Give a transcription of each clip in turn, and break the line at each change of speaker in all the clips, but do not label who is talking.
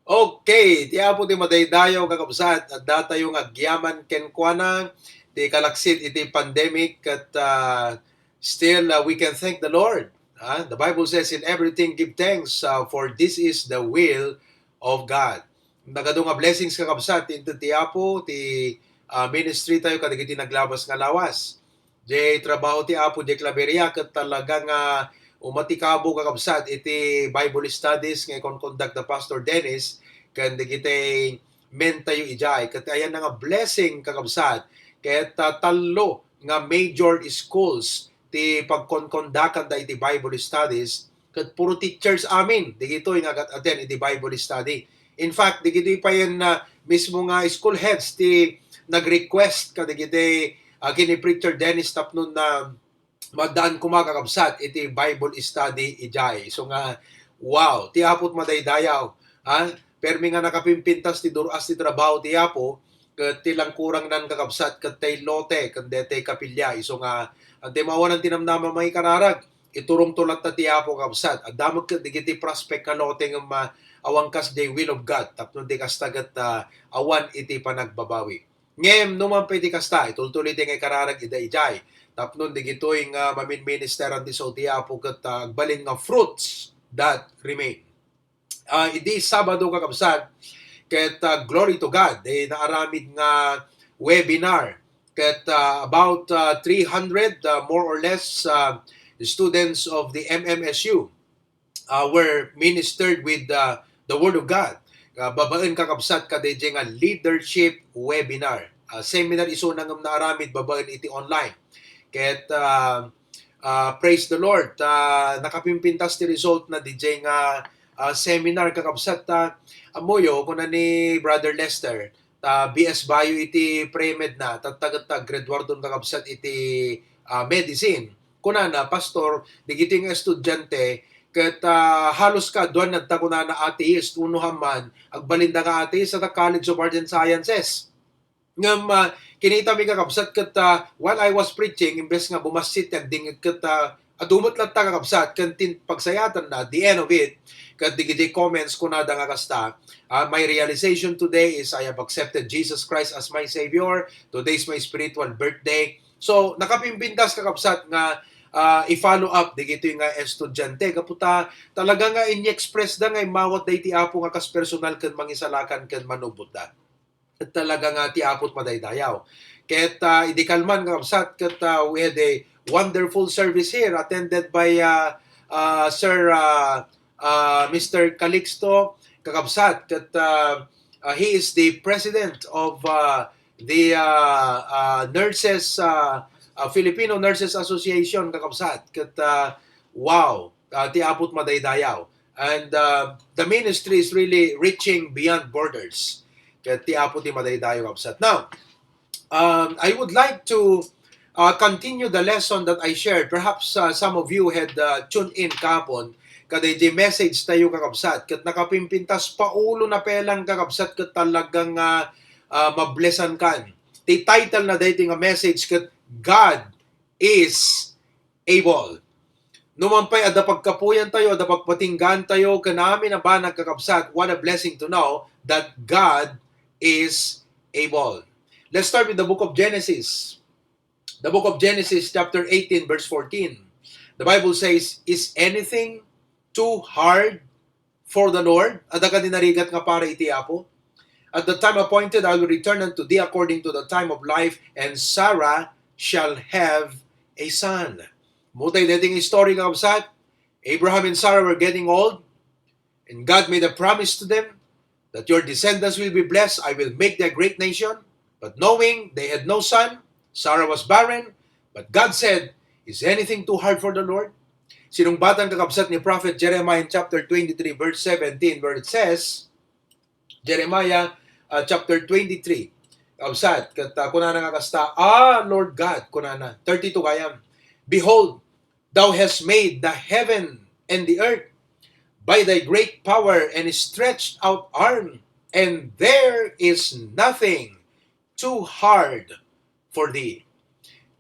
Okay, ti apo ti madaydayaw kakabsat at data yung agyaman ken kuana ti kalaksit iti pandemic at still we can thank the Lord. The Bible says in everything give thanks for this is the will of God. Nagado nga blessings kakabsat into ti apo ti ministry tayo kadigiti naglabas nga lawas. Di trabaho ti apo di klaberia ket talagang umatikabo kakabsat iti Bible studies nga conduct the Pastor Dennis kan digitay men tayo ijay ket ayan nga blessing kakabsat ket tallo nga major schools ti pagkonkondakan da iti Bible studies ket puro teachers amin digito nga attend iti Bible study. In fact digito pa yan na mismo nga school heads ti nag-request kadigiti kini Preacher Dennis tapnon na magdaan kumakakabsat iti Bible study ijay. So nga, wow, ti apot madaydayaw. Permi nga nakapimpintas ti duras ti trabaho ti apo, ket ti lang kurang nan kakabsat ket tay lote ket dete kapilya. So nga, ante mawanan tinamnama may kararag, iturong tulat ta ti apo kabsat. Adamot ket digiti prospect ka lote nga awangkas the will of God, tapno di kastagat awan iti panagbabawi. Ngem numan pa iti kasta, itultuloy ti nga kararag ida ijay tapnon digitoy nga mamin-ministeran ti so ti apo ket agbalin nga fruits that remain. Idi Sabado kakabsat ket glory to God naaramid nga webinar ket about 300 more or less students of the MMSU were ministered with the Word of God. Babaen kakabsat kadayjay nga leadership webinar. Seminar iso nangam naaramid babaen iti online. Ket praise the Lord, nakapimpintas ti result na DJ nga seminar kakabsat amoyo kuna ni Brother Lester BS Bio iti pre-med na tattagat graduardon kakabsat iti medicine kuna na pastor digiti nga estudyante ket halos ka duan nagta kuna na atheist uno haman agbalinda nga atheist sa College of Arts and Sciences ngam kinita mi kakabsat ket while I was preaching imbes nga bumasit kag dingeg ket adumot lang ta kakabsat ken pagsayatan na at the end of it ket digiti comments ko nada nga kasta my realization today is I have accepted Jesus Christ as my Savior. Today is my spiritual birthday. So nakapimpintas kakabsat nga i-follow up digiti nga estudyante kaputa talaga nga in-express da nga mawat dayti apo nga kas personal ken mangisalakan ken manubot da talaga nga ti apot madaydayaw. Ket idikalman kakabsat ket we had a wonderful service here attended by Sir Mr. Calixto kakabsat ket he is the president of the nurses Filipino Nurses Association kakabsat ket wow ti apot madaydayaw and the ministry is really reaching beyond borders. Kaya ti apo ti madaydayo kapsat. Now, I would like to continue the lesson that I shared. Perhaps some of you had tuned in kapon kada di message tayo kakabsat ket nakapimpintas paulo na pelang kakabsat ket talagang mablesan kan. Ti title na dating nga message ket God is able. Numampay ada pagkapuyan tayo, ada pagpatinggan tayo, kanami na ba nagkakabsat, what a blessing to know that God is able. Let's start with the book of Genesis. The book of Genesis chapter 18 verse 14. The Bible says, is anything too hard for the Lord? Ada ka dinarigat nga para iti apo? At the time appointed, I will return unto thee according to the time of life, and Sarah shall have a son. Mutay dating story nga kabsat, Abraham and Sarah were getting old, and God made a promise to them that your descendants will be blessed. I will make them a great nation. But knowing they had no son, Sarah was barren. But God said, is anything too hard for the Lord? Sinungbatang kakabsat ni Prophet Jeremiah in chapter 23 verse 17 where it says, Jeremiah chapter 23, kabsat, kunana nga kasta, Lord God, kunana, 32 kayam, behold, thou hast made the heaven and the earth by thy great power and stretched out arm, and there is nothing too hard for thee.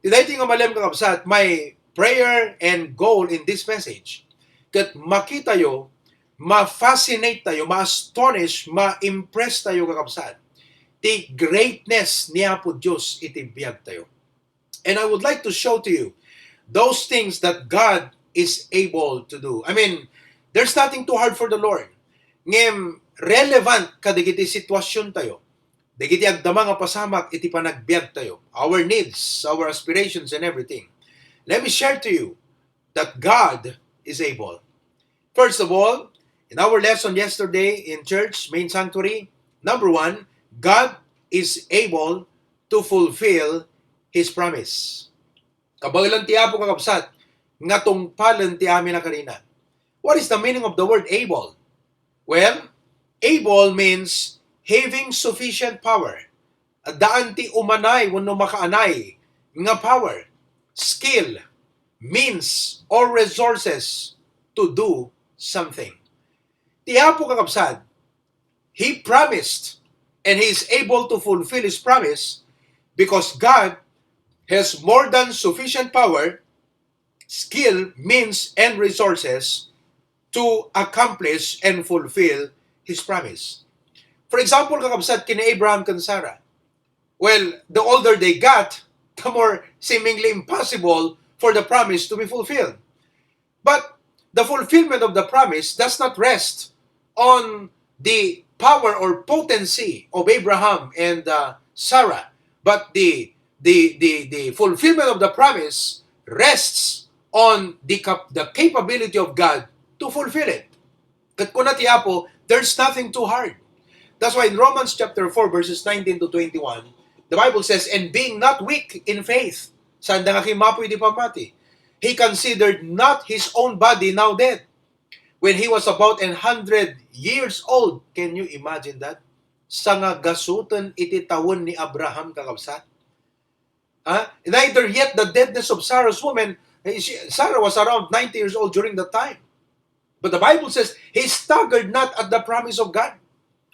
Tiday nga malem kakabsat, my prayer and goal in this message, kat makita yo ma-fascinate tayo, ma-astonish, ma-impress tayo kakabsat. Ti greatness niya po Diyos itibiyag tayo. And I would like to show to you those things that God is able to do. I mean, there's nothing too hard for the Lord. Ngem relevant kadigiti sitwasyon tayo. Digiti agdama nga pasamak iti panagbiag tayo. Our needs, our aspirations and everything. Let me share to you that God is able. First of all, in our lesson yesterday in church, main sanctuary, number 1, God is able to fulfill His promise. Kabagilan ti Apo kakabsat, nga tungpalan ti amin na kanina. What is the meaning of the word able? Well, able means having sufficient power. Daan ti umanay wano makaanay nga power, skill, means, or resources to do something. Ti Apo kakabsat, He promised and He is able to fulfill His promise because God has more than sufficient power, skill, means, and resources to accomplish and fulfill His promise. For example, kakabsat kina Abraham and Sarah. Well, the older they got, the more seemingly impossible for the promise to be fulfilled. But the fulfillment of the promise does not rest on the power or potency of Abraham and Sarah, but the fulfillment of the promise rests on the capability of God to fulfill it. Kat kuna ti Apo, there's nothing too hard. That's why in Romans chapter 4 verses 19 to 21, the Bible says, and being not weak in faith, saan nga kimapoy di pamati, he considered not his own body now dead, when he was about 100 years old. Can you imagine that? Sa nga gasutan iti tawon ni Abraham kakabsat. Neither yet the deadness of Sarah's woman. Sarah was around 90 years old during that time. But the Bible says, he staggered not at the promise of God.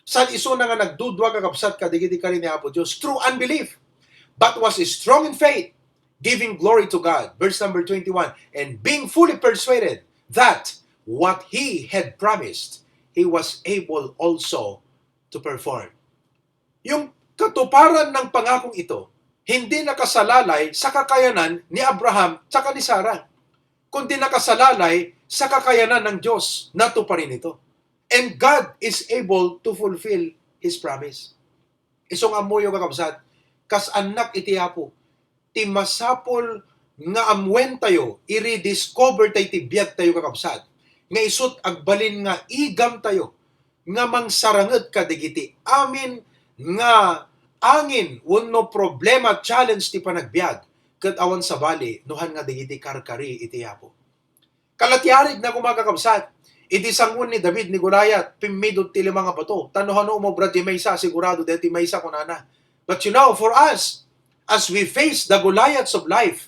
San iso na nga nagdudwa kakabsat kadigiti ka rin ni Apo Diyos through unbelief, but was strong in faith, giving glory to God. Verse number 21, and being fully persuaded that what He had promised, He was able also to perform. Yung katuparan ng pangakong ito, hindi nakasalalay sa kakayanan ni Abraham at ni Sarah, kundi nakasalalay sa kakayanan ng Diyos na tuparin ito. And God is able to fulfill His promise. Isong amoyo kakabsat, kas anak iti Apo, ti masapol nga amwen tayo, i-rediscover tayo ti biyag tayo kakabsat, nga isut agbalin nga igam tayo, nga mangsaranget kadigiti amin nga angin wenno problema challenge ti panagbiag ket awan sa bali nuhan nga digiti karkari iti Apo. Kalatiarig na kumakakabsat, iti sangun ni David ni Goliath, pimmidot ti limang nga bato. Tanuhan mo brad ti maysa, sigurado deti maysa kunana. But you know, for us, as we face the Goliaths of life,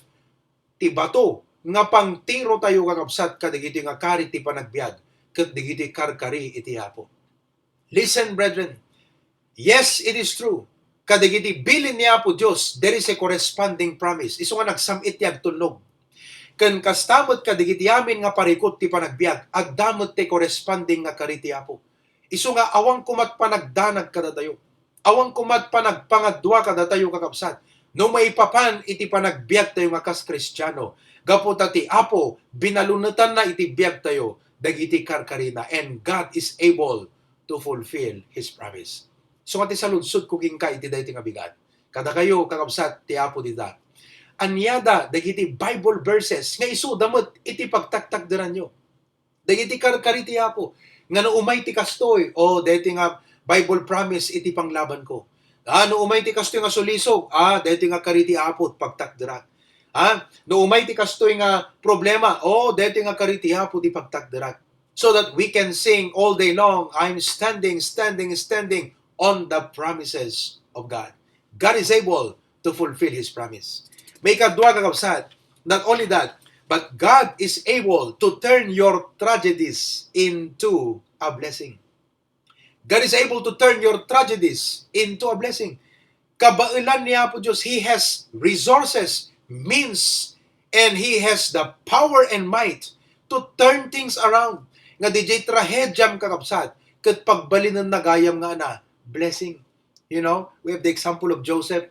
ti bato nga pangtiro tayo kakabsat kadigiti nga kari ti panagbiag ket digiti karkari iti Apo. Listen, brethren. Yes, it is true. Kadigiti bilin ni Apo Dios, there is a corresponding promise. Isu nga nagsamit yag tunog. Ken kastamot kadigiti amin nga parikot ti panagbiag, agdamot ti corresponding nga kari ti Apo. Isu nga awang kumat panagdanag kadatayo. Awang kumat panagpangadwa kadatayo kakabsat. No maipapan iti panagbiag tayo nga kas Kristiyano. Gapo ti Apo, binalunutan na iti biag tayo, dagiti karkarina, and God is able to fulfill His promise. So nga ti saludsod kuging ka iti dayti nga bigat. Kada kayo kakabsat ti Apo dita. Anyada dagiti Bible verses nga isu damot iti pagtaktak diran nyo. Dagiti karkari ti Apo nga no umay ti kastoy o dayti nga Bible promise iti panglaban ko. No umay ti kastoy nga sulisog, dayti nga kari ti Apo pagtakdirat. No umay ti kastoy nga problema, dayti nga kari ti Apo ti pagtakdirat. So that we can sing all day long, I'm standing, standing, standing on the promises of God. God is able to fulfill His promise. May kadwa kakabsat, not only that, but God is able to turn your tragedies into a blessing. God is able to turn your tragedies into a blessing. Kabailan niya po Diyos, He has resources, means, and He has the power and might to turn things around. nga DJ trahedyam kakabsat, ket pagbalinan nagayam nga na, blessing. You know, we have the example of Joseph.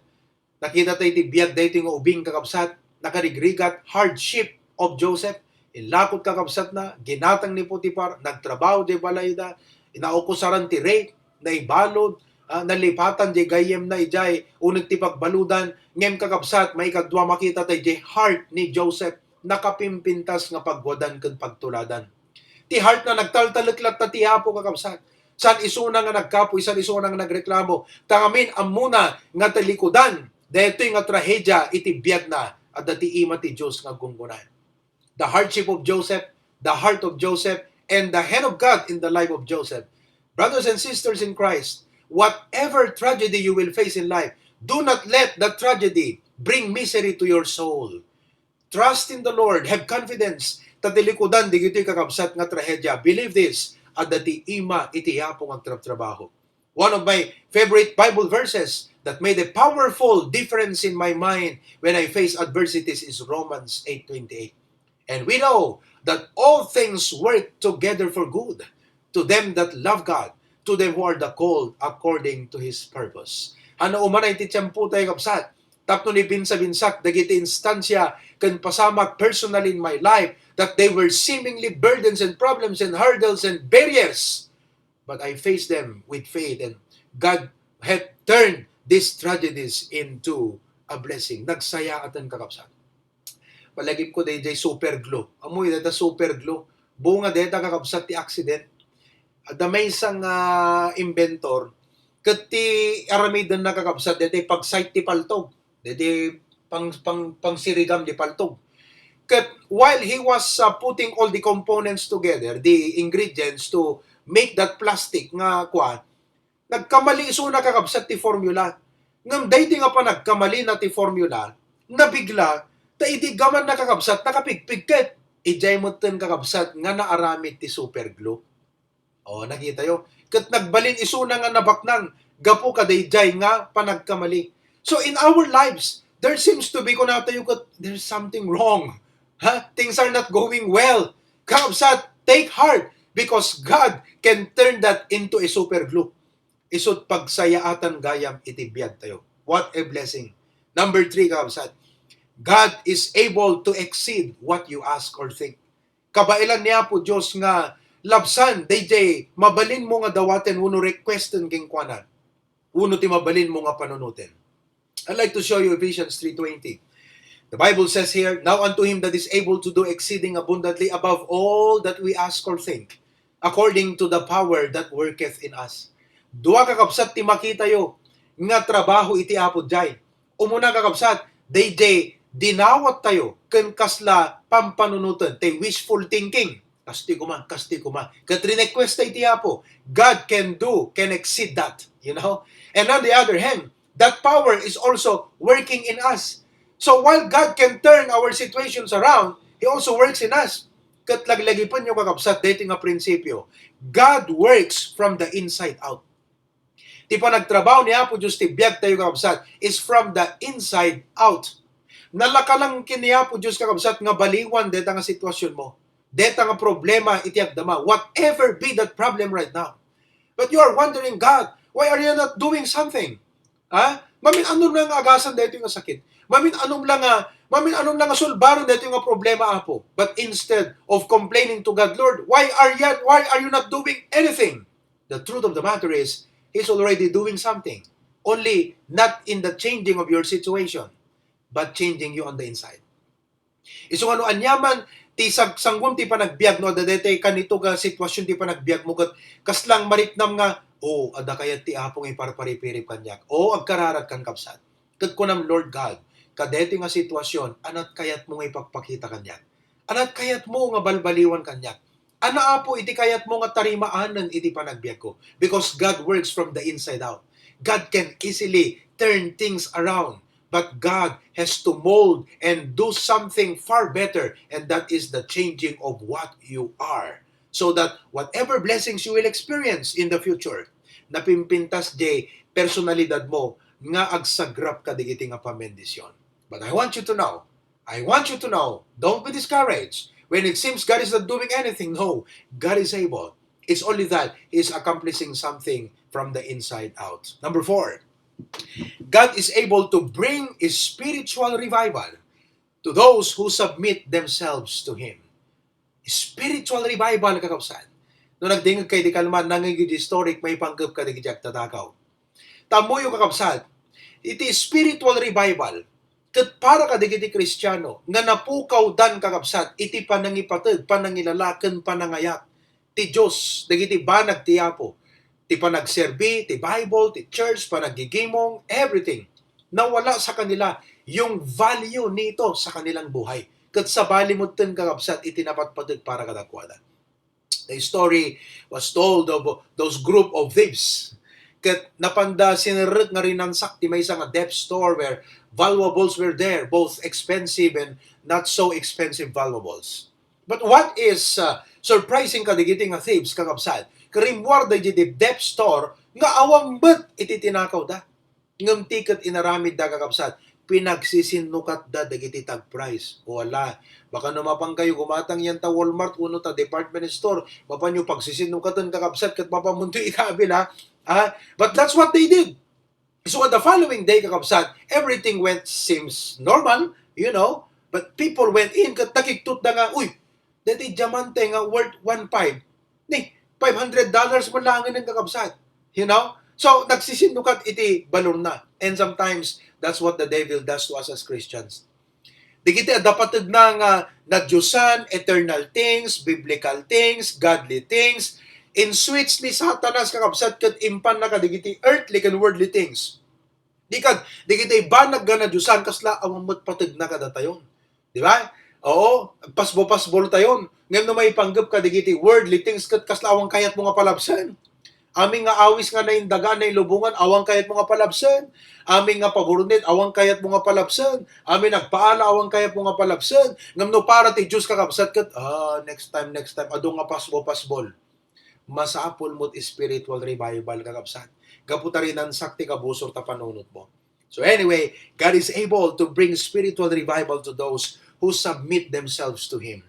Nakita tayo iti biyag dahito nga ubing kakabsat, nakarigrigat, hardship of Joseph. Ilakot kakabsat na, ginatang ni Potiphar, nagtrabaho di balay na, inaukusaran ti rape, na ibalod, nalipatan di gayem na ijay, unag ti pagbaludan, ngem kakabsat, may kagdwa makita tayo di heart ni Joseph, nakapimpintas nga pagwadan ken pagtuladan. Ti heart na nagtaltaliklat na ti Apo kakabsat. San isuna nga nagkapoy, san isuna nga nagreklamo. Tangamin amuna nga talikudan. Deto'y nga trahedya iti biyag na at dati ima ti Diyos nga gunggunan. The hardship of Joseph, the heart of Joseph, and the hand of God in the life of Joseph. Brothers and sisters in Christ, whatever tragedy you will face in life, do not let that tragedy bring misery to your soul. Trust in the Lord. Have confidence. Tatilikudan, di gito'y kakabsat nga trahedya. Believe this. At dati ima iti yapong ang trabaho. One of my favorite Bible verses that made a powerful difference in my mind when I face adversities is Romans 8:28. And we know that all things work together for good to them that love God, to them who are the called according to His purpose. Ano umanay ti tiyempo tayo kapsat, tapno ni binsa-binsak, dagiti instansya, kan pasamak personally in my life, that they were seemingly burdens and problems and hurdles and barriers. But I faced them with faith, and God had turned these tragedies into a blessing. Nagsaya atan kakapsat. Palagip ko day super glue. Amoy data super glue. Bunga data kakapsat ti accident. At may isang inventor, kat ti aramidan na kakapsat, dati pag-site ti paltog. Dati pang sirigam di paltog. Kat while he was putting all the components together, the ingredients to make that plastic nga kwa, nagkamali iso na kakabsat ti formula. Ngam dayti nga pa nagkamali na ti formula, nabigla, ta iti gaman na kakabsat, nakapigpigket. Ijay mo ten kakabsat nga naaramid ti super glue. O, nakita yo. Kat nagbalin iso na nga nabaknang, gapo ka dayjay nga panagkamali. So in our lives, there seems to be kunatayo kat there's something wrong. Things are not going well. Kakabsat, take heart because God can turn that into a super glue. Isot pagsayaatan gayam itibiyag tayo. What a blessing. Number 3, kakabsat. God is able to exceed what you ask or think. Kabailan niya po Diyos nga labsan, DJ, mabalin mo nga dawaten, uno requestin king kwanan. Uno ti mabalin mo nga panunutin. I'd like to show you Ephesians 3:20. The Bible says here, now unto Him that is able to do exceeding abundantly above all that we ask or think, according to the power that worketh in us. Dua kakabsat ti makita yo, nga trabaho iti apod jay. Umuna kakabsat, DJ, dinawat tayo, ken kasla pampanunutan, tay wishful thinking. Kasti kuma. Kat request tayo ti apo, God can exceed that, you know? And on the other hand, that power is also working in us. So while God can turn our situations around, He also works in us. Kat laglagipon nyo kakabsat, dating nga prinsipyo, God works from the inside out. Ti pa nagtrabaho niya po Diyos ti biyag tayo kakabsat is from the inside out. Nalakalang kiniya po Diyos kakabsat nga baliwan deta nga sitwasyon mo. Deta nga problema iti agdama. Whatever be that problem right now. But you are wondering, God, why are you not doing something? Mamin anong lang agasan dito yung sakit. Mamin anong lang nga sulbaron dito yung problema apo. But instead of complaining to God, Lord, why are you not doing anything? The truth of the matter is, He's already doing something. Only not in the changing of your situation, but changing you on the inside. Iso ano anyaman ti sanggom ti panagbiag no dadete kanito ga sitwasyon ti panagbiag mo kat kaslang maritnam nga ada kayat ti apong iparparipirip kanyak. Agkararag kan kapsat. Kat kunam Lord God, kadete nga sitwasyon anat kayat mo nga ipagpakita kanyak. Anat kayat mo nga balbaliwan kanyak. Ana apo iti kayat mo nga tarimaanan iti panagbiag ko. Because God works from the inside out. God can easily turn things around. But God has to mold and do something far better. And that is the changing of what you are. So that whatever blessings you will experience in the future, napimpintas jay personalidad mo nga agsagrap ka digiti nga pamendisyon. But I want you to know, don't be discouraged When it seems God is not doing anything, no, God is able. It's only that He is accomplishing something from the inside out. Number 4, God is able to bring a spiritual revival to those who submit themselves to Him. Spiritual revival, kakabsat. No nagdingag kay di kalman, nangigid historic, may panggap ka di gijak tatakaw. Tamo yung kakabsat, iti spiritual revival, ket para ka digiti Kristiyano, nga napukaw dan kakabsat, iti panangipateg, panangilalaken, panangayak, ti Diyos, digiti banag ti Apo, ti panagserbi, ti Bible, ti church, panagigimong, everything, nawala sa kanila yung value nito sa kanilang buhay. Ket sa balimutten kakabsat, itinapatpateg para kadakwada. The story was told of those group of thieves. Ket napanda sineret nga rinansak ti maysa nga depth store where valuables were there, both expensive and not so expensive valuables. But what is surprising kadigiti nga thieves kakabsat, karimwar da di depth store nga awang bet iti tinakaw da. Ngem tiket inaramid da kakabsat, pinagsisinukat da dagiti tag price. Wala. Baka namapang kayo gumatang yan ta Walmart, uno ta department store, mapanyo pagsisinukatan kakabsat kat mapamunto ikabila. But that's what they did. So on the following day, kakabsat, everything seems normal, but people went in, kat nakiktot na nga, uy, dati diamante nga worth 1.5. Ni, $500 mo lang ng kakabsat. So, nagsisinukat iti balon na. And sometimes, that's what the devil does to us as Christians. Di kita dapat na nga Diyosan, eternal things, biblical things, godly things, in switch ni Satanas kakabsat kat impan na kadigiti earthly and worldly things. Di kita ibanag na Diyosan kasla amamot patag na kadatayon. Di ba? Oo, pasbo-pasbol tayon. Ngayon na may panggap kadigiti worldly things kat kasla awang kayat mo nga palabsan. Aming nga awis nga na indaga na ilubungan, awang kayat mo nga palabsan. Aming nga pagurunit, awang kayat mo nga palabsan. Aming nagpaala, awang kayat mo nga palabsan. Ngam no para ti Diyos kakabsat kat, next time, ado nga pasbo-pasbol. Masapol mo't spiritual revival kakabsat. Kaputarinan sakti kabusor ta panunot mo. So anyway, God is able to bring spiritual revival to those who submit themselves to Him.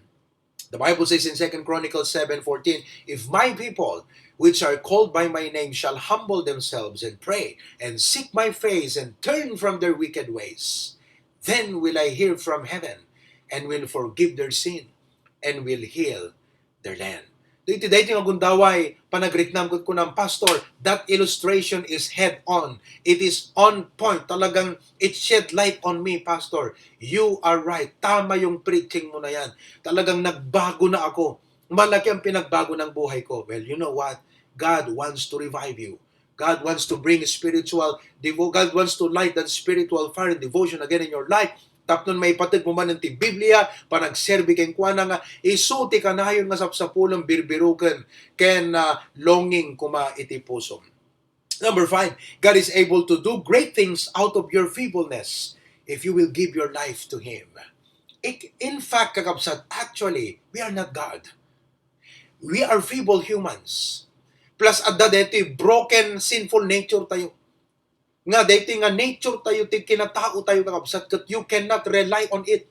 The Bible says in 2 Chronicles 7:14, if my people, which are called by my name, shall humble themselves and pray and seek my face and turn from their wicked ways, then will I hear from heaven and will forgive their sin and will heal their land. Dito nga gundaway, panagritnam ko ng pastor, that illustration is head on. It is on point. Talagang it shed light on me, pastor. You are right. Tama yung preaching mo na yan. Talagang nagbago na ako. Malaki ang pinagbago ng buhay ko. Well, you know what? God wants to revive you. God wants to bring God wants to light that spiritual fire and devotion again in your life. Tapnon may patid mo man ng ti Biblia, panagserbi keng kuana nga, isuti ka na yun nga sapsapulang birbiruken, ken longing kuma iti puso. Number 5, God is able to do great things out of your feebleness if you will give your life to Him. In fact, kakabsat, actually, we are not God. We are feeble humans. Plus, adda dito, broken, sinful nature tayo. Nga dito nga nature tayo, kinatao tayo kakabsat, kat you cannot rely on it.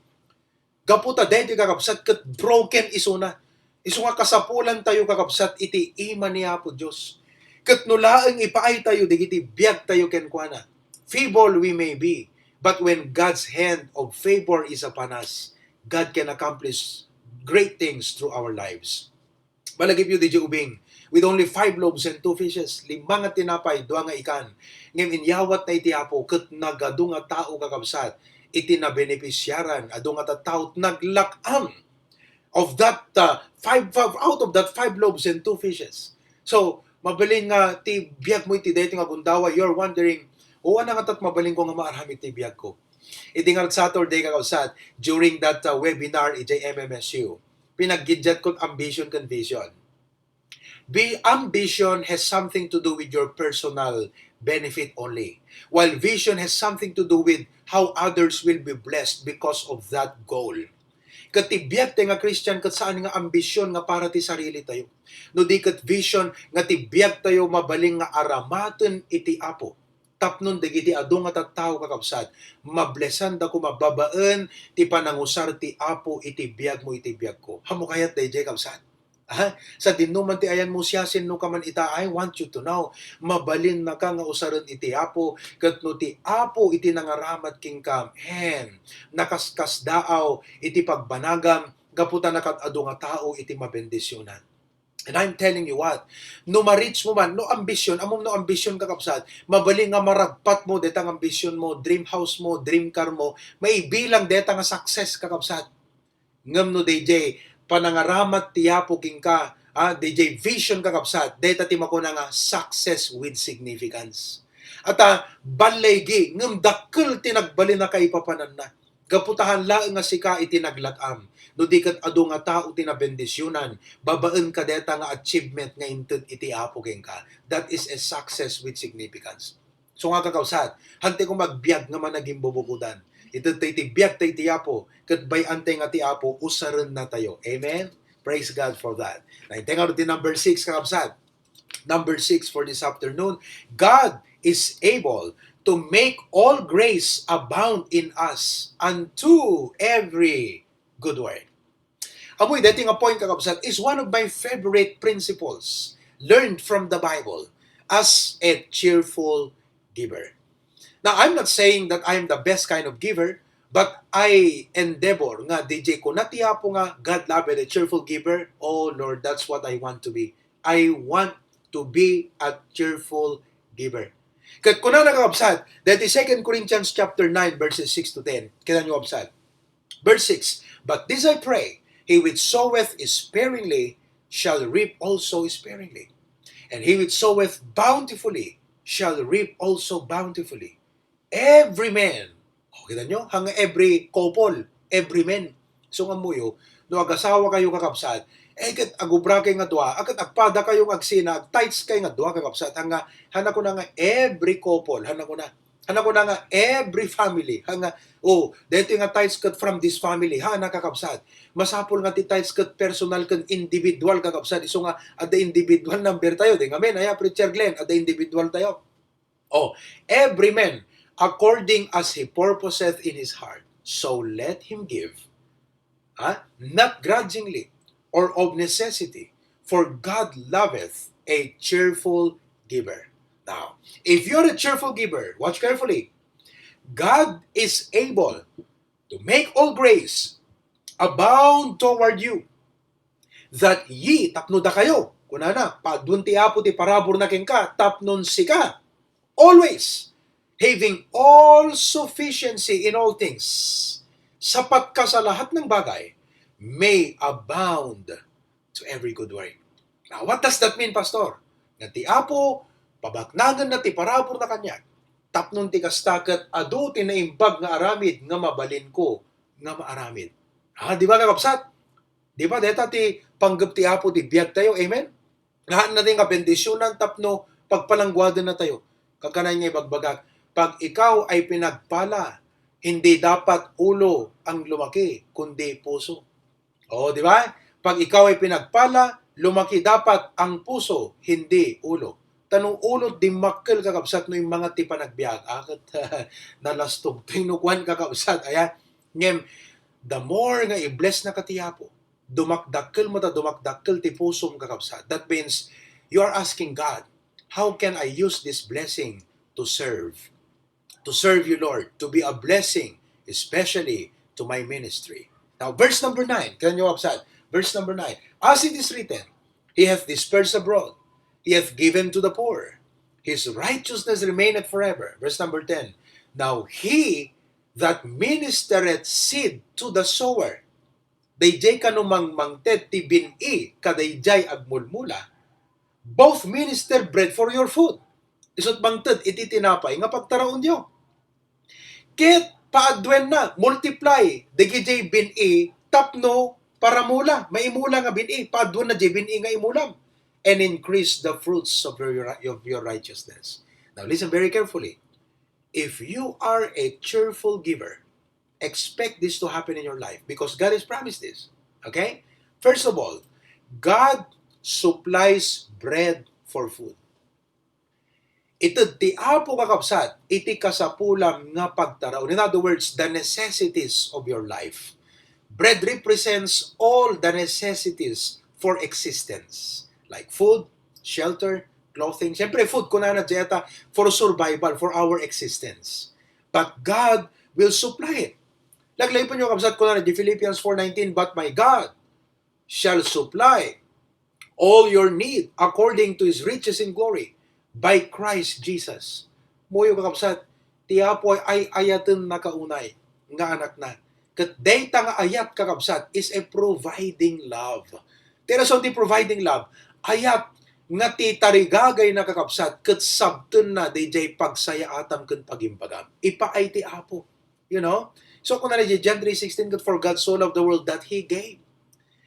Gaputa dito kakabsat, kat broken iso na. Iso nga kasapulan tayo kakabsat, iti ima niya po Diyos. Kat nulaang ipaay tayo, digiti biyag tayo kenkwana. Feeble we may be, but when God's hand of favor is upon us, God can accomplish great things through our lives. Balagip yu di ubing, with only 5 loaves and 2 fishes, 5 nga tinapay, 2 nga ikan. Ngayon inyawat na iti Apo, ket nagado nga tao kakabsat, iti na benepisyaran, ado nga tattaot naglakam of that out of that 5 loaves and 2 fishes. So, mabaling nga ti biyag mo iti dito nga bundawa, you're wondering, ano nga tat mabaling ko nga maarami ti biyag ko. Iti nga Saturday kakabsat, during that webinar, iti MMSU, pinaggidjat ko ambition and vision. Ambition has something to do with your personal benefit only, while vision has something to do with how others will be blessed because of that goal. Katibiyag tayo nga Christian, kat saan nga ambisyon nga para ti sarili tayo. No di kat vision nga tibiyag tayo mabaling nga aramaten iti Apo. tapnon dagiti adu nga tattao kakabsat, mablesan da ko mababaan, ti panangusar ti Apo iti biag mo iti biag ko. Hamo kayat dayjay kabsat. Sa dinuman ti ayan mo siya no ka man ita, I want you to know, mabalin na ka nga usaran iti Apo, ket no ti Apo iti nangaramat king kam, nakaskas daaw iti pagbanagam, gaputa nakat adu nga tao iti mabendisyonan. And I'm telling you what, no ma-reach mo man, no ambisyon, amom no ambisyon kakapsat, mabaling nga maragpat mo, detang ambisyon mo, dream house mo, dream car mo, may bilang deta nga success kakapsat. Ngam no DJ, panangaramat tiyapo king ka, DJ vision kakapsat, deta ti makuna nga success with significance. At balaygi, ngam dakkel tinagbalin na kaipapanan na. Kaputahan laeng nga sika iti naglatam. No di kat adu nga tao tinabendisyonan, babaan ka deta nga achievement nga inted iti Apo ken ka. That is a success with significance. So nga kakawsat, hante ko magbiag nga man naging bubukudan. Ito tayo ti biag tayo ti Apo, kat bay ante nga ti Apo, usaran na tayo. Amen? Praise God for that. Nainteng nga ti number 6 kakawsat. Number 6 for this afternoon, God is able to make all grace abound in us unto every good work. Amoy, dating a point kakabsat is one of my favorite principles learned from the Bible as a cheerful giver. Now, I'm not saying that I'm the best kind of giver, but I endeavor nga DJ ko natiya po nga God love a cheerful giver. Oh Lord, that's what I want to be. I want to be a cheerful giver. Kat kuna nag-absat, that is 2 Corinthians chapter 9 verses 6 to 10. Kaya nyo absat. Verse 6, but this I pray, he which soweth sparingly shall reap also sparingly. And he which soweth bountifully shall reap also bountifully. Every man, kita nyo, hanga every couple, every man. So nga muyo, no agasawa kayo kakabsat, kat agubra kay nga dua, akat agpada kayo agsina, tights kay nga dua kakabsat, hanga ko na nga every couple, hana ko na nga every family, hanga, dito nga tights kat from this family, hana kakabsat. Masapol nga ti tights kat personal kan individual kakabsat, iso nga, at the individual number tayo, di nga men, Preacher Glenn, at the individual tayo. Every man, according as he purposeth in his heart, so let him give. Not grudgingly, or of necessity, for God loveth a cheerful giver. Now, if you're a cheerful giver, watch carefully. God is able to make all grace abound toward you, that ye, tapno da kayo, kunana, padun ti Apo ti parabor na ken ka, tapnon sika, always, having all sufficiency in all things, sapat ka sa lahat ng bagay, may abound to every good work. Now, what does that mean, Pastor? Nga ti Apo, pabaknagan na ti parabor na kanya, tapnon ti kastakat, adu ti naimbag nga aramid, nga mabalin ko, nga maaramid. Di ba kakapsat? Di ba, deta ti panggap ti Apo, ti biyag tayo, amen? Ngahan natin nga bendisyonan, tapno, pagpalangguadan na tayo. Kagkanay nga ibagbagak, pag ikaw ay pinagpala, hindi dapat ulo ang lumaki, kundi puso. Di ba? Pag ikaw ay pinagpala, lumaki dapat ang puso, hindi ulo. Tanong ulo, di makkel kakabsat no yung mga ti panagbiag. Akat nalastog, tinukuan kakabsat. Ayan, ngem, the more nga i-bless na katiyapo, dumakdakkel mo dumakdakkel ti puso kakabsat. That means, you are asking God, how can I use this blessing to serve? To serve you, Lord, to be a blessing, especially to my ministry. Now, verse number 9, can you upside? Verse number 9, as it is written, he hath dispersed abroad, he hath given to the poor, his righteousness remaineth forever. Verse number 10, now he that ministereth seed to the sower, dayjay kanumang mangted ti bin-i, kadayjay agmulmula, both minister bread for your food. Isot mangted, iti tinapay, nga pagtaraon diyo. Ket paadwen na, multiply, dagijay bin-i, tapno, para mula, maimula nga bin-i, paadwen na jay bin-i nga imulam, and increase the fruits of your righteousness. Now listen very carefully. If you are a cheerful giver, expect this to happen in your life, because God has promised this. Okay? First of all, God supplies bread for food. Ito ti apo kakabsat, iti kasapulam nga pagtaraw. In other words, the necessities of your life. Bread represents all the necessities for existence. Like food, shelter, clothing. Siyempre, food, kunana dieta, for survival, for our existence. But God will supply it. Laglay po nyo kabsat kunana di Philippians 4:19, but my God shall supply all your need according to His riches in glory by Christ Jesus. Moyo kakabsat, tiya po ay ayaten na kaunay nga anak na. Kat data nga ayat kakabsat is a providing love. Tira so ti providing love, ayat nga ti tarigagay na kakabsat kat sabten na DJ pagsaya atam ken pagimpagam. Ipa ay ti apo. You know? So kung na John 3:16, kat for God so loved the world that He gave.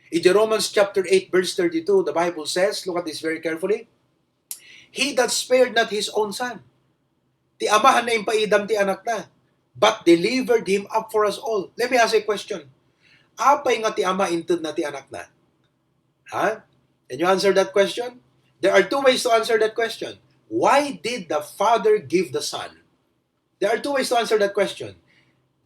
In Romans chapter 8 verse 32, the Bible says, look at this very carefully, He that spared not His own Son, ti amahan na impaidam ti anak na, but delivered Him up for us all. Let me ask a question. Apay nga ti ama inted na ti anak na? Ha? Can you answer that question? There are two ways to answer that question. Why did the Father give the Son? There are two ways to answer that question.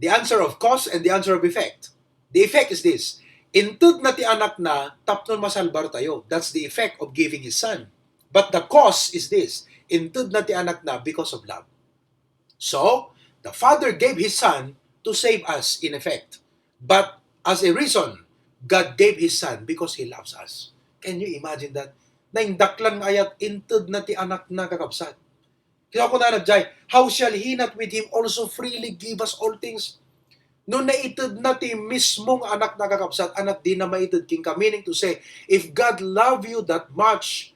The answer of cause and the answer of effect. The effect is this. Intud na ti anak na, tapnon masalbar tayo. That's the effect of giving His Son. But the cause is this. Intud na ti anak na because of love. So, the Father gave His Son to save us in effect. But as a reason, God gave His Son because He loves us. Can you imagine that? Naindaklan ayat, intud na ti anak na kakabsat. Kaya ako na nagjay, how shall He not with Him also freely give us all things? Noon naitid na ti mismong anak na kakabsat, anak di na maitid king ka. Meaning to say, if God loved you that much,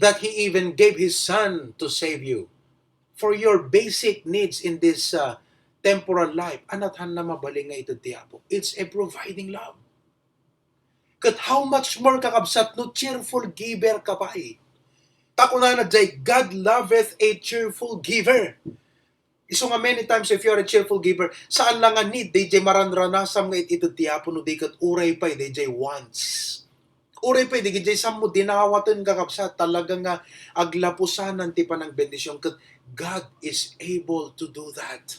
that He even gave His Son to save you for your basic needs in this temporal life, anathan na mabaling nga itid ti Apo. It's a providing love. Kat how much more kakabsat no cheerful giver ka pa eh. Tako na jay, God loveth a cheerful giver. Iso nga many times if you're a cheerful giver, saan lang nga need, DJ maranranasam nga ito tiyapo no di kat uray pa, DJ wants. Uray pa, DJ sam mo dinawatan kakapsa, talaga nga aglapusanan ti pa ng bendisyon, kat God is able to do that.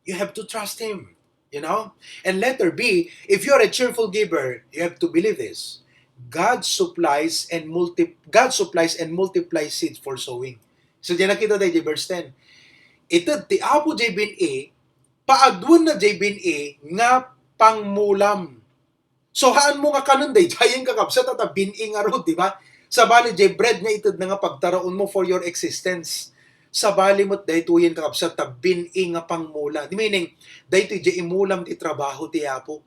You have to trust Him, you know? And letter B, if you're a cheerful giver, you have to believe this. God supplies and multiplies seeds for sowing. So diyan nakita tayo, verse 10. Ito, ti Apo J. Bin E, paadun na J. Bin E, nga pangmulam. So, haan mo nga kanon day, jayang kakapsat at Bin E nga ro, di ba? Sa bali, J. bread nga itad na nga pagtaraon mo for your existence. Sa bali mo't day tuyin kakapsat at Bin E nga pangmula. Meaning, day to J. imulam ti trabaho ti Apo.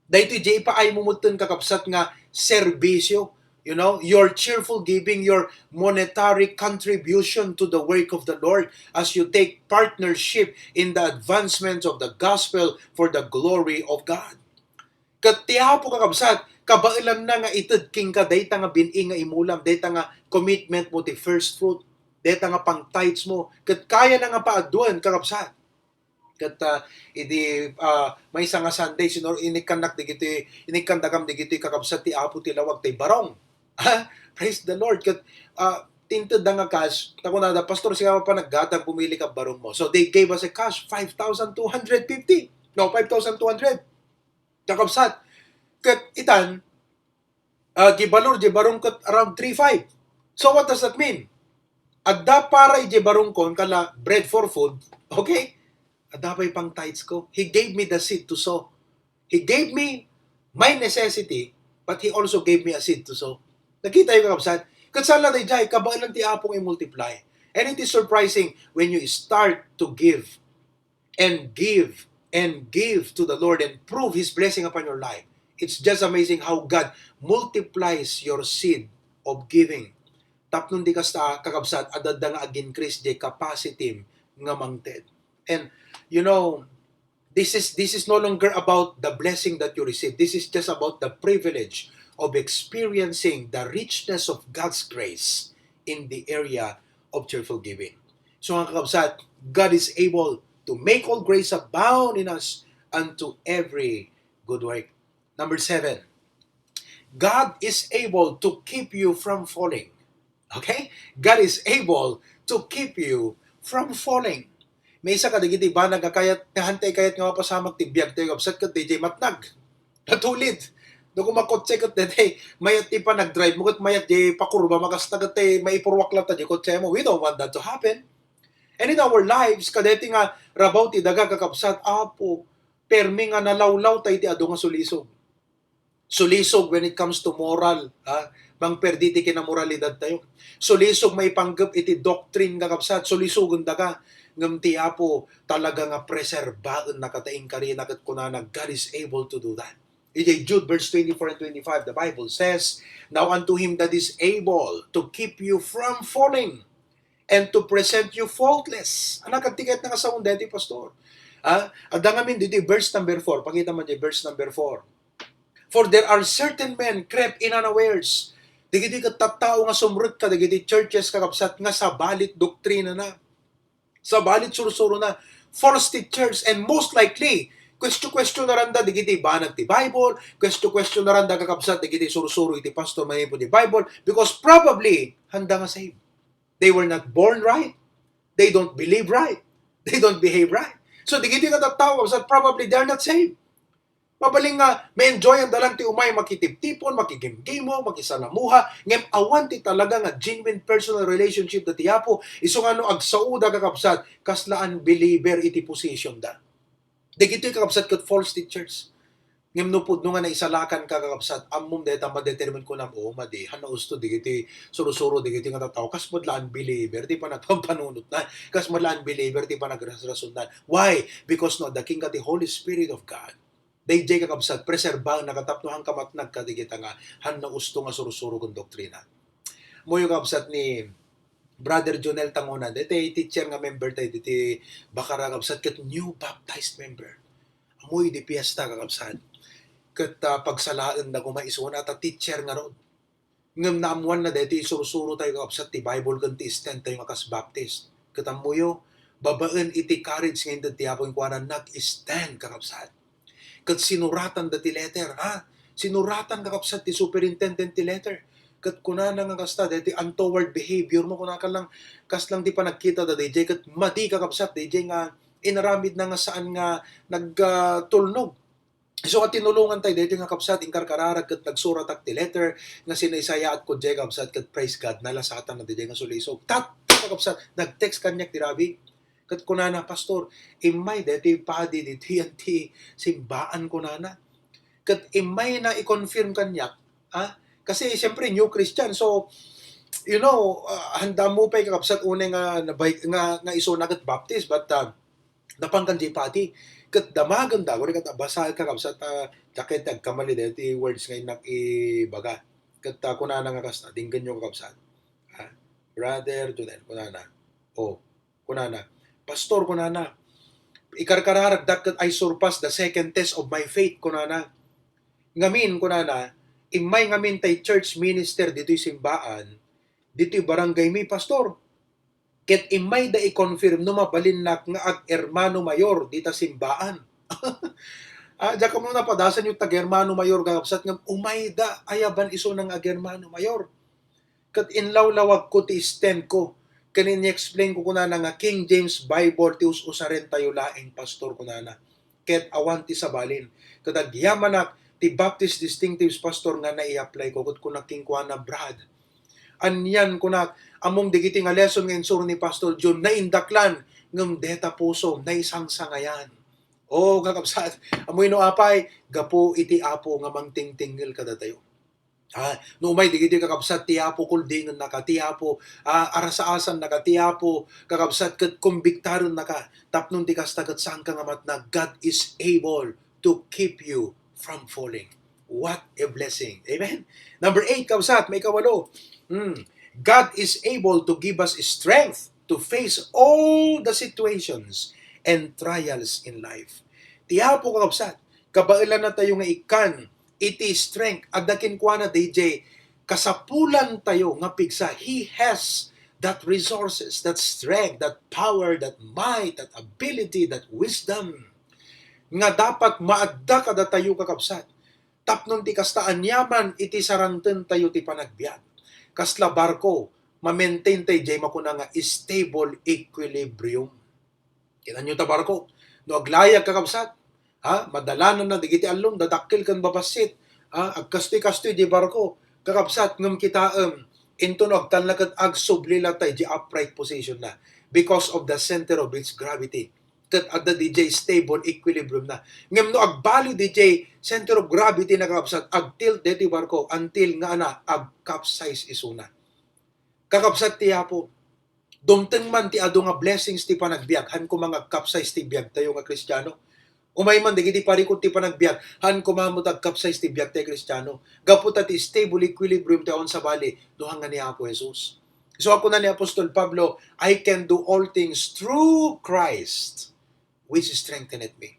Day to J. paay mo mutun kakapsat nga serbisyo. You know, your cheerful giving, your monetary contribution to the work of the Lord as you take partnership in the advancement of the gospel for the glory of God. Katiya po kakabsat, kabailan na nga itid king ka, dayta nga bining nga imulam, dayta nga commitment mo ti first fruit, dayta nga pang tithes mo, kat kaya na nga paaduan kakabsat. Kat may isa nga Sunday, sinor inikandak digiti, inikandakam digiti kakabsat ti apo ti lawag ti barong. Praise the Lord. Kat tinted nga cash, tako na pastor siya pa naggatang pumili ka barong mo. So they gave us a cash 5,250. No, 5,200. Kakabsat. Kat itan gibalor di barong kat around 3,500. So what does that mean? Adda para ije barong kon kala bread for food. Okay? Adda pa pang tithes ko. He gave me the seed to sow. He gave me my necessity, but He also gave me a seed to sow. Nakita yung kakabsat? Katsala na jay, kabailan ti apong i-multiply. And it is surprising when you start to give and give and give to the Lord and prove His blessing upon your life. It's just amazing how God multiplies your seed of giving. Tapnon di kasta kakabsat, adada ngaag-increase di capacity nga mangted. And, you know, this is no longer about the blessing that you receive. This is just about the privilege of experiencing the richness of God's grace in the area of cheerful giving. So mga kakabsat, God is able to make all grace abound in us unto every good work. Number 7, God is able to keep you from falling. Okay? God is able to keep you from falling. May isa ka digiti ba nagakayat hantay kayat nga mapasamak ti biag tayo kapsat ket DJ matnag. Natulid. Do kumakotse ket dete mayat ti pa nag-drive mo ket mayat di pakurba makasta ket maipurwak lang ta di kotse mo. We don't want that to happen. And in our lives kadeti nga rabaw ti daga kakapsat apo permi nga nalawlaw tay ti adu nga sulisog. Sulisog when it comes to moral, bang perditi kinamoralidad tayo. Sulisog may panggap iti doctrine nga kapsat, sulisogon daga ngem ti Apo talaga nga preserbaen nakataing karina ket kunana God is able to do that. Iti Jude verse 24 and 25, the Bible says, "Now unto him that is able to keep you from falling and to present you faultless." Anak tiket na kasawon deti pastor. Adangamin dito verse number 4. Pakita man di verse number 4. "For there are certain men crept in unawares." Digiti kattaao nga sumrut ka, digiti churches kakapsat nga sa balit doktrina na. Sa balit sursuro na. False teachers and most likely, question na randa digiti banag ti Bible, question na randa kakapsat digiti sursuro iti pastor manipo ti Bible because probably handa nga saved. They were not born right. They don't believe right. They don't behave right. So digiti kattaao kakapsat probably they are not saved. Mabaling nga, may enjoy ang dalang ti umay makitip-tipon, makigim-gimo, makisalamuha, ngem awan ti talaga nga genuine personal relationship da tiyapo, iso nga no agsauda kakapsat, kaslaan believer iti position da. Digito'y kakapsat kat false teachers. Ngem no pudno nga naisalakan ka kakapsat, amom deta madetermine ko na, madi, hanausto digiti, suro-suro digiti nga tataw, kas madlaan believer, di pa nagpampanunot na, kas madlaan believer, di pa nagrasrasundan. Why? Because no, the King of the Holy Spirit of God, DJ kakabsat, preserbang nakatapnohang kamatnag kadigita nga, han na usto nga surusuro kong doktrina. Moyo kakabsat ni Brother Jonel Tangona, dito teacher nga member tayo, dito bakara kakabsat, kat new baptized member. Amoy di piyesta kakabsat. Kat pagsalaan na kumaisuna, ta teacher nga ron. Ngam naamuan na dito, surusuro tayo kakabsat, ti Bible kan ti stand tayo nga kas baptist. Kat amoyo, babaan iti courage ngayon dati apong kuwanan nag-stand kakabsat. Kat sinuratan dati letter, sinuratan kakapsat ti superintendent ti letter. Kat kunana nga kasta, dati untoward behavior mo, kunaka lang, kas lang di pa nagkita da DJ, kat mati kakapsat, DJ nga, inaramid na nga saan nga nagtulnog. So at tinulungan tayo, dito nga kapsat, inkarkararag kat nagsurat ti letter, nga sinaysaya at kudye kapsat, kat praise God, nalasatan na DJ nga sulisog. Kakapsat, nag-text kanyak ti Rabi, kat kunana, pastor, imay deti padi diti ti simbaan kunana. Kat imay na i-confirm kanyak, kasi siyempre new Christian, so you know, handa mo pa kakapsat une nga iso na kat baptist, but napangkan di pati. Kat damagan da, kat basa kakapsat, jaket agkamali deti words ngay nakibaga. Kat kunana nga kasta, dinggan nyo kakapsat. Brother Jonel, kunana. Kunana. Pastor, kunana, ikarkararag kat I surpass the second test of my faith, kunana. Ngamin, kunana, imay ngamin tay church minister dito'y simbaan, dito'y barangay mi, pastor. Ket imay da i-confirm no mabalin nak nga ag hermano mayor dita simbaan. Diya ka muna napadasan yung tag-hermano mayor kakapsat nga umay da ayaban iso ng ag hermano mayor. Kat inlawlawag ko ti stand ko, kanin explain ko kunana nga King James Bible ti usaren tayo laing pastor kunana. Ket awan ti sabalin. Kat agyamanak ti Baptist Distinctives pastor nga nai-apply ko ket kunak king kuana Brad. Anyan kunak among digiti nga lesson nga insuro ni Pastor John na indaklan ngem deta puso na isang sangayan. Kakabsat, amoy no apay gapo iti Apo nga mangtingtingil kada tayo. No may digiti kakabsat tiapo kuldingan naka tiapo arasaasan naka tiapo kakabsat ket kumbiktaron naka tapnon ti kasta ket saan ka nga matnag God is able to keep you from falling. What a blessing. Amen. Number 8 kabsat may kawalo. God is able to give us strength to face all the situations and trials in life. Tiapo kakabsat kabailan na tayo nga ikan iti strength, adakin kwa na DJ, kasapulan tayo nga pigsa, He has that resources, that strength, that power, that might, that ability, that wisdom, nga dapat maadda kada tayo kakabsat. Tapnon ti kasta anyaman, iti saranten tayo ti panagbiag. Kasla barko, ma-maintain tayo jay makuna nga stable equilibrium. Kinan nyo ta barko, no aglayag kakabsat, madalanan na digiti alom, dadakil kan babasit, agkastoy-kastoy di barko, kakabsat ngam kita into no agtanlakat ag sublila tayo di upright position na because of the center of its gravity. Kat adda DJ stable equilibrium na. Ngam no agbali DJ center of gravity na kakabsat ag tilt deti barko until nga na ag capsize isuna. Kakabsat tiya po, dumteng man ti ado nga blessings ti panagbiag, han ko mga capsize ti biag tayo nga Kristiyano. Umay man digiti parikot ti panagbiag, han ko mamutag capsize ti biag tayo Kristiyano. Gaputa ti stable equilibrium taon sa bali, duhang nga ni Apo Jesus. So ako na ni Apostol Pablo, I can do all things through Christ which strengtheneth me.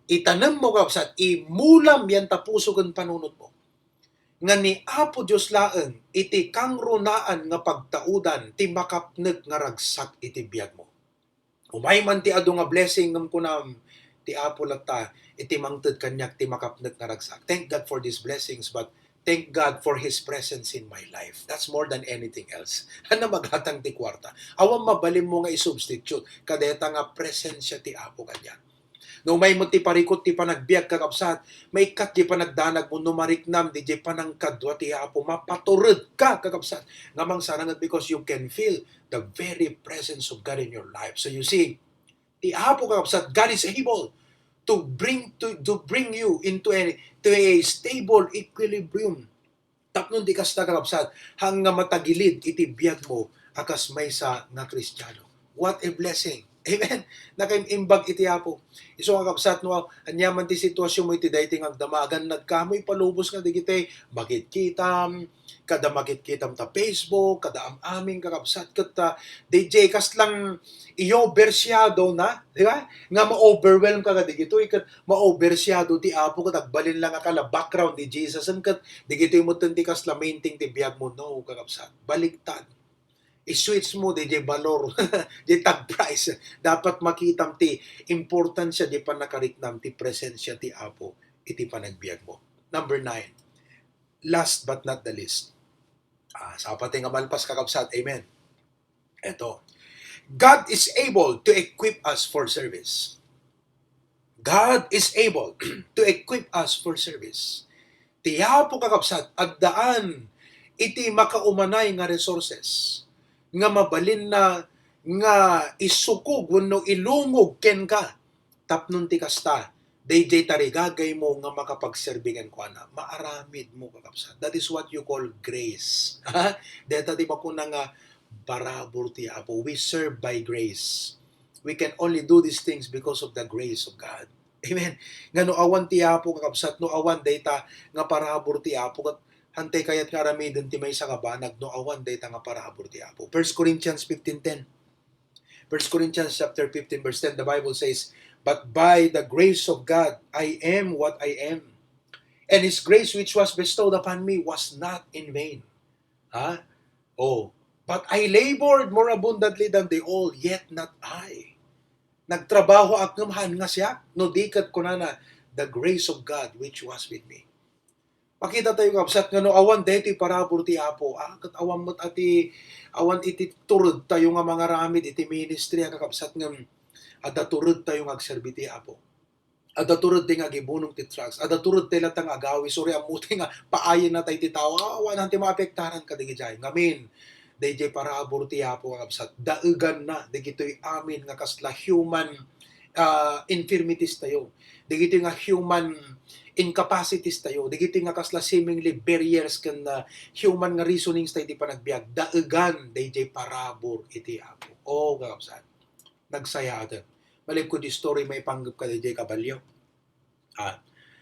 Itanam mo kapsat, imulam yan tapuso kan panunod mo. Nga ni Apo Diyos laeng, iti kangrunaan nga pagtaudan, ti makapneg nga ragsak iti biyag mo. Umay man ti ado nga blessing ngam kunam, ti Apo lata, iti mangted kanyak ti makapneg nga ragsak. Thank God for these blessings, but thank God for His presence in my life. That's more than anything else. Hana maghatang ti kwarta. Awang mabalim mo nga i-substitute, kadeta nga presensya ti Apo kanyak. No may mo ti parikot ti panagbiag kakabsat, may kat di panagdanag mo no mariknam di panangkadwa ti Apo, mapaturod ka kakabsat. Ngamang sarangat because you can feel the very presence of God in your life. So you see, ti Apo kakabsat, God is able to bring you into a stable equilibrium. Tapnon di kasta kakabsat, hanga matagilid iti biyag mo akas maysa nga Kristiyano. What a blessing. Amen. Nakaimbag iti Apo. Iso nga kapsat no, anyaman ti sitwasyon mo iti dayting agdamagan nagkamoy palubos nga digiti makitkitam, kada makitkitam ta Facebook, kada aming kakapsat ket DJ kas lang i-oversyado na, di ba? Nga ma-overwhelm ka digito iket ma-oversyado ti Apo ket agbalin lang akala background ni Jesus ket digito mo ti kas la mainting ti biag mo no kakapsat. Baliktad. I-switch mo di valor, di tag price. Dapat makitam ti importansya di pa nakariknam ti presensya ti Apo iti panagbiag mo. Number 9. Last but not the least. Sa pati nga malpas kakabsat. Amen. Eto. God is able to equip us for service. God is able to equip us for service. Ti Apo kakabsat agdaan iti makaumanay nga resources nga mabalin na nga isukog wenno ilungog ken ka tapnon ti kasta dayjay tarigagay mo nga makapagserbingan ko na maaramid mo kakabsat. That is what you call grace. Deta ti bakuna nga barabor ti Apo. We serve by grace. We can only do these things because of the grace of God. Amen. Nga no awan ti Apo kakabsat, no awan data nga parabor ti Apo kat hantay kayat nga ramiden ti may sa kabanag no awan dayta nga parabor ti Apo. 1 Corinthians 15:10. 1 Corinthians chapter 15 verse 10, the Bible says, "But by the grace of God I am what I am, and His grace which was bestowed upon me was not in vain." But I labored more abundantly than they all, yet not I. Nagtrabaho aknamhan nga siya, no dikat ko na the grace of God which was with me. Pakita tayo kapsat nga no awan deti parabor ti Apo. Kat awan mo't ati awan iti turod tayo nga mga ramid iti ministry kakapsat nga ada turod tayo nga agserbi ti Apo. Ada turod ti nga gibunong ti trucks. Ada turod ti latang agawi suri amuti nga paayin na tayo ti tao. Awan ti maapektaran ka digijay. Ngamin DJ parabor ti Apo kakapsat. Daegan na digitoy amin nga kasla human infirmities tayo. Digitoy nga human incapacities tayo. Digiti nga kasla seemingly barriers kan human nga reasonings tayo di panagbiag. Daegan DJ parabor iti Apo. Kakapsat. Nagsaya atin. Malib ko di story may panggap ka DJ Kabalyo.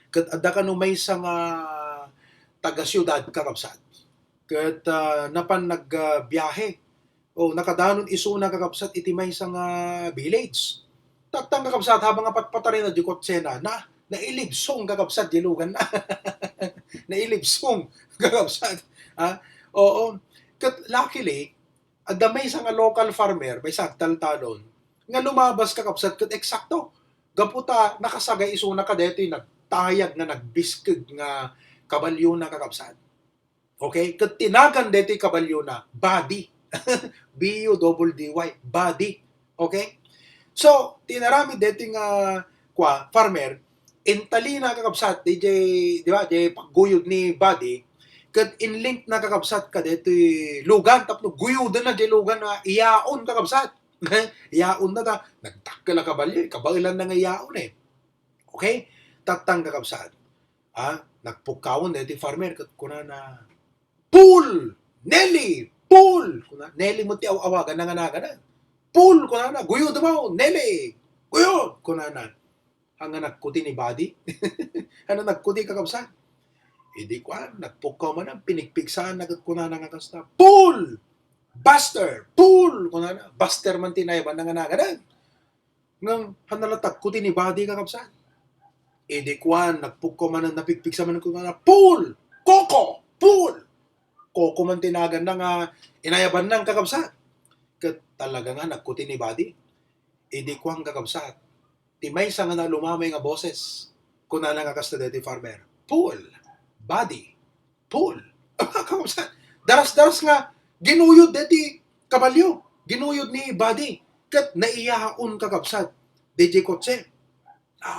Kat adda ka no may isang taga-syudad kakapsat. Kat napan nagbiyahe. Nakadanon isuna kakapsat iti may isang village. Taktang kakapsat habang patpatarin na di kotsena na nailibsong kakapsat dilugan na. Nailibsong kakapsat. Kat luckily, adda may isang local farmer, may sagtal-talon, nga lumabas kakapsat kat eksakto. Gaputa nakasagay isuna ka dito nagtayag na nagbiskeg nga kabalyo na kakapsat. Okay? Ket tinagan deti kabalyo na body. B-U-D-D-Y, body. Okay? So, tinarami deti nga farmer, intali na kakabsat, di ba, di pagguyod ni body, ket inlink na kakabsat ka deti lugan, tapno guyudan na di lugan na iyaon kakabsat. Iyaon na ta, nagtakkel na kabalyo, kabailan na nga iyaon eh. Okay? Tatang kakabsat. Nagpukawon deti farmer, ket kuna na, Pool! Nelly! Pool! Kuna, Nelly mo ti awagan na nga na. Pool! Kuna na, guyod mo! Nelly! Guyod! Kuna na. Hanga nagkuti ni body. Ano nagkuti kakabsat? Hindi ko nagpukaw man ang pinigpigsaan na kuna na nga kasta. Pool! Buster! Pool! Kuna na. Buster man tinayaban na nga na. Ngang hanalatag kuti ni body kakabsat. Hindi ko nagpukaw man ang napigpigsa man kuna na. Pool! Coco! Pool! Koko man tinagan na nga inayaban ng kakabsat. Kat talaga nga nagkuti ni body. Idi ko ang kakabsat. Timay sa nga na lumamay nga boses. Kuna na nga kasta deti farmer. Pool. Body. Pool. Kakabsat. Daras-daras nga ginuyod deti kabalyo. Ginuyod ni body. Kat naiyaon kakabsat. DJ kotse.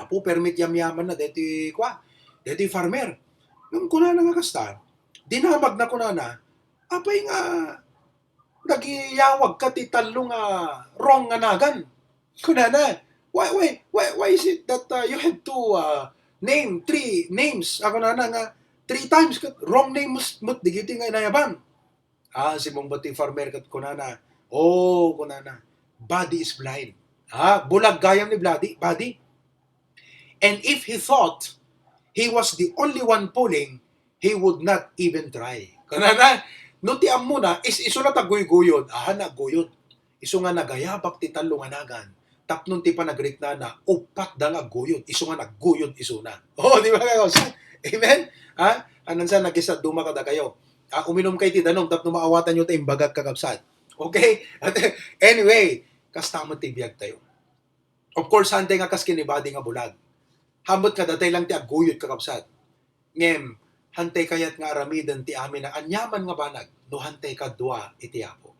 Po permit yam-yaman na deti deti farmer. Nung kuna na nga kasta, dinamag na kuna na, apay nga, nagiyawag ka ti talo nga wrong nga nagan. Kuna na, why is it that you have to name 3 names? Ako na nga, 3 times, wrong name mo, digiti nga inayaban. Si mong bati farmer kat kuna na, kuna na, body is blind. Bulag gayam ni body. And if he thought he was the only one pulling, he would not even try. Kanana, no ti muna, iso na taguy-guyod. Naguyod. Iso nga nagayabak ti talunganagan. Tapnon ti pa nagrit na, upat da nga guyod. Iso nga nagguyod, iso na. Di ba kayo? Amen? Anan sa nagisa duma kada kayo. Uminom kay ti danong, tapno maawatan nyo tayong bagag kakabsat. Okay? Anyway, kastama ti biyag tayo. Of course, hantay nga kas kinibadi nga bulag. Hambot ka datay lang ti aguyod kakabsat. Ngem, hantay kayat nga aramidan ti amin na anyaman nga banag, no hantay kadwa iti apo.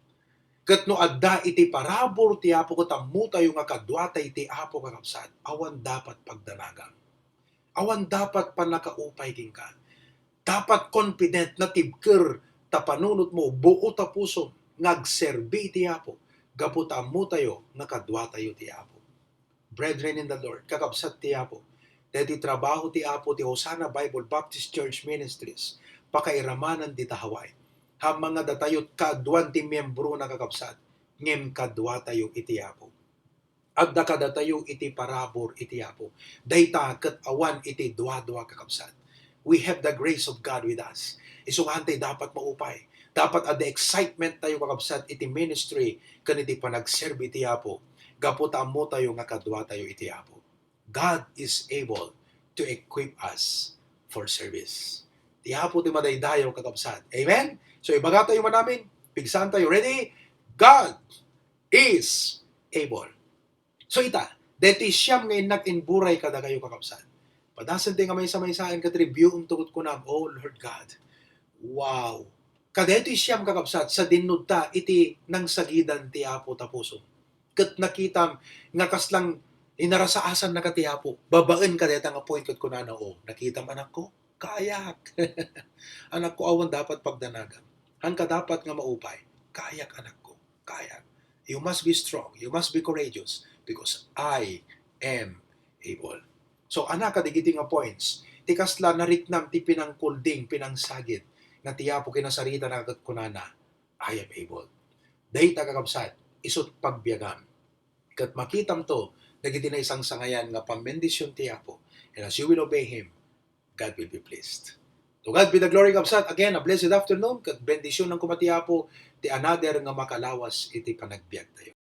Ket no adda iti parabor ti apo ket ammo tayo nga kadwa tay iti apo kakabsat, awan dapat pagdanagang. Awan dapat panakaupay king ka. Dapat confident na tibker tapanunot mo buo ta puso ngagserbi ti apo. Gapot ammo tayo nga kadwa tayo ti apo. Brethren in the Lord, kakabsat ti apo. Deti trabaho ti apo ti Hosanna Bible Baptist Church Ministries, pakairamanan di tahaway. Mga datayot kadwan ti miyembro na kakabsat, ngem kadwa tayo iti apo. Agda kadatayo iti parabor iti apo. Dayta ket awan iti dua-dua kakabsat. We have the grace of God with us. Isungantay dapat maupay. Dapat ada excitement tayo kakabsat iti ministry ken iti panagserbi iti apo. Gaputa mo tayo nga kadwa tayo iti apo. God is able to equip us for service. Tiyapo ti madaydayaw kakabsat. Amen? So ibaga tayo man namin. Pigsan tayo. Ready? God is able. So ita, deti siyam ngayon nag-inburay kada kayo kakabsat. Padasan tayo nga may samaysain katribyo tungkol ko na, oh Lord God, wow. Kadeti siyam kakabsat sa dinudta iti nang sagidan ti apo tapuso. Ket nakitam nga kaslang inarasaasan na katiyapo. Babaen ka deta nga point kat kunana, nakita man ako, kayak. Anak ko awan dapat pagdanagan. Han ka dapat nga maupay. Kayak anak ko, kayak. You must be strong. You must be courageous because I am able. So anak ka digiti nga points. Tikasla nariknam ti pinangkulding, pinangsagit nga tiyapo kinasarita na kat kunana, I am able. Dayta kakabsat, isot pagbiagam. Kat makitam to, nagiti na isang sangayan nga pambendisyon ti apo. And as you will obey Him, God will be pleased. To God be the glory kabsat. Again, a blessed afternoon. Kat bendisyon ng kumati apo, ti another nga makalawas iti panagbiag tayo.